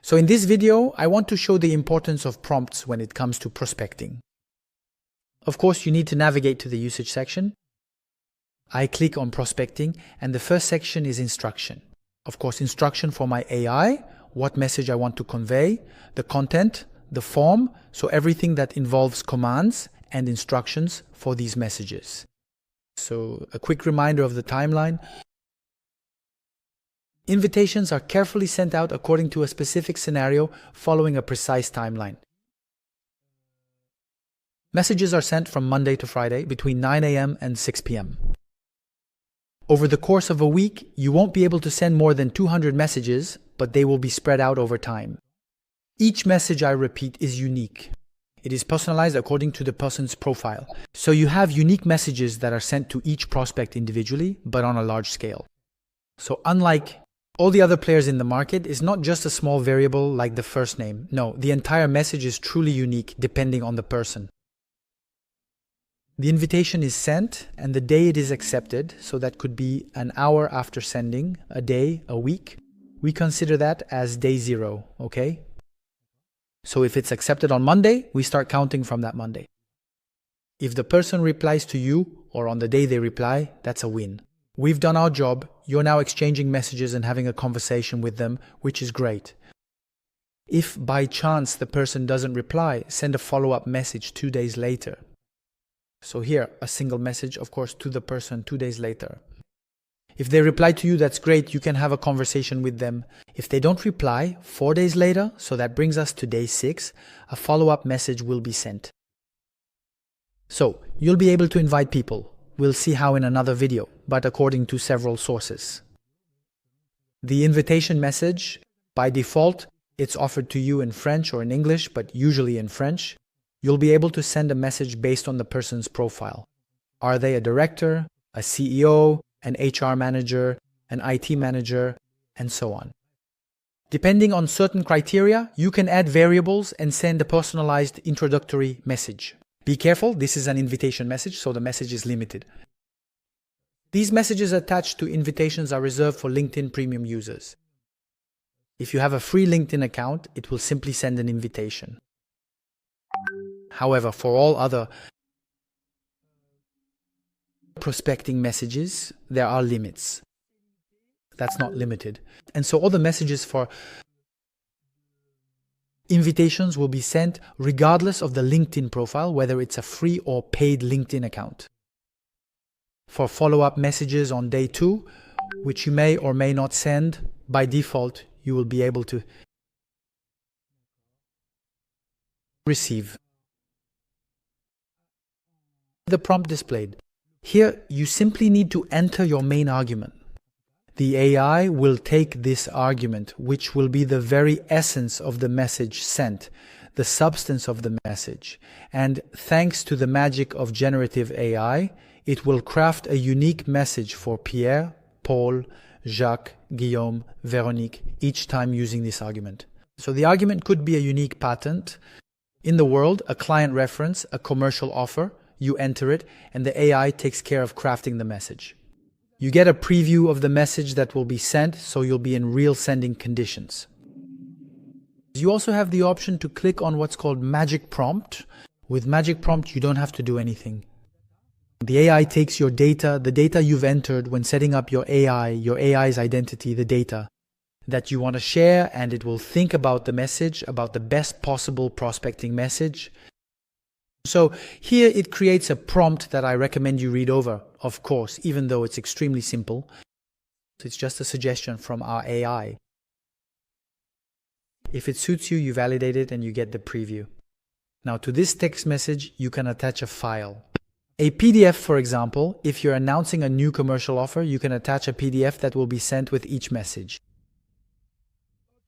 So in this video, I want to show the importance of prompts when it comes to prospecting. Of course, you need to navigate to the usage section. I click on prospecting, and the first section is instruction. Of course, instruction for my AI, what message I want to convey, the content, the form, so everything that involves commands and instructions for these messages. So a quick reminder of the timeline. Invitations are carefully sent out according to a specific scenario following a precise timeline. Messages are sent from Monday to Friday between 9 a.m. and 6 p.m. Over the course of a week, you won't be able to send more than 200 messages, but they will be spread out over time. Each message, I repeat, is unique. It is personalized according to the person's profile. So you have unique messages that are sent to each prospect individually, but on a large scale. So unlike all the other players in the market, it's not just a small variable like the first name. No, the entire message is truly unique depending on the person. The invitation is sent and the day it is accepted, so that could be an hour after sending, a day, a week. We consider that as day 0, okay? So if it's accepted on Monday, we start counting from that Monday. If the person replies to you or on the day they reply, that's a win. We've done our job. You're now exchanging messages and having a conversation with them, which is great. If by chance the person doesn't reply, send a follow-up message 2 days later. So here, a single message, of course, to the person 2 days later. If they reply to you, that's great. You can have a conversation with them. If they don't reply, 4 days later, so that brings us to day 6, a follow-up message will be sent. So you'll be able to invite people. We'll see how in another video, but according to several sources. The invitation message, by default, it's offered to you in French or in English, but usually in French. You'll be able to send a message based on the person's profile. Are they a director, a CEO, an HR manager, an IT manager, and so on. Depending on certain criteria, you can add variables and send a personalized introductory message. Be careful, this is an invitation message, so the message is limited. These messages attached to invitations are reserved for LinkedIn Premium users. If you have a free LinkedIn account, it will simply send an invitation. However, for all other prospecting messages, there are limits. That's not limited. And so all the messages for invitations will be sent regardless of the LinkedIn profile, whether it's a free or paid LinkedIn account. For follow-up messages on day 2, which you may or may not send, by default, you will be able to receive the prompt displayed. Here, you simply need to enter your main argument. The AI will take this argument, which will be the very essence of the message sent, the substance of the message. And thanks to the magic of generative AI, it will craft a unique message for Pierre, Paul, Jacques, Guillaume, Véronique, each time using this argument. So the argument could be a unique patent in the world, a client reference, a commercial offer. You enter it, and the AI takes care of crafting the message. You get a preview of the message that will be sent, so you'll be in real sending conditions. You also have the option to click on what's called Magic Prompt. With Magic Prompt, you don't have to do anything. The AI takes your data, the data you've entered when setting up your AI's identity, the data that you want to share, and it will think about the message, about the best possible prospecting message. So here it creates a prompt that I recommend you read over, of course, even though it's extremely simple. It's just a suggestion from our AI. If it suits you, you validate it and you get the preview. Now to this text message, you can attach a file. A PDF, for example, if you're announcing a new commercial offer, you can attach a PDF that will be sent with each message.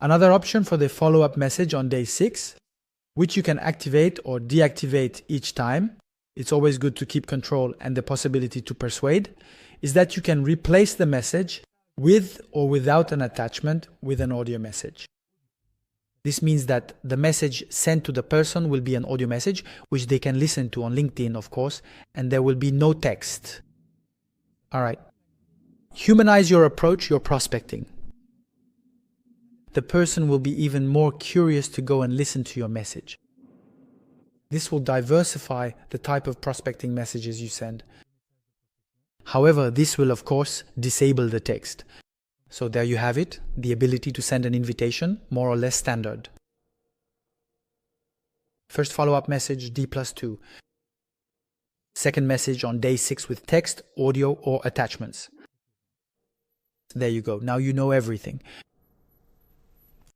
Another option for the follow-up message on day 6, which you can activate or deactivate each time. It's always good to keep control and the possibility to persuade, is that you can replace the message with or without an attachment with an audio message. This means that the message sent to the person will be an audio message, which they can listen to on LinkedIn, of course, and there will be no text. All right. Humanize your approach, your prospecting. the person will be even more curious to go and listen to your message. This will diversify the type of prospecting messages you send. However, this will of course disable the text. So there you have it, the ability to send an invitation, more or less standard. First follow-up message, D+2. Second message on day 6 with text, audio, or attachments. There you go. Now you know everything.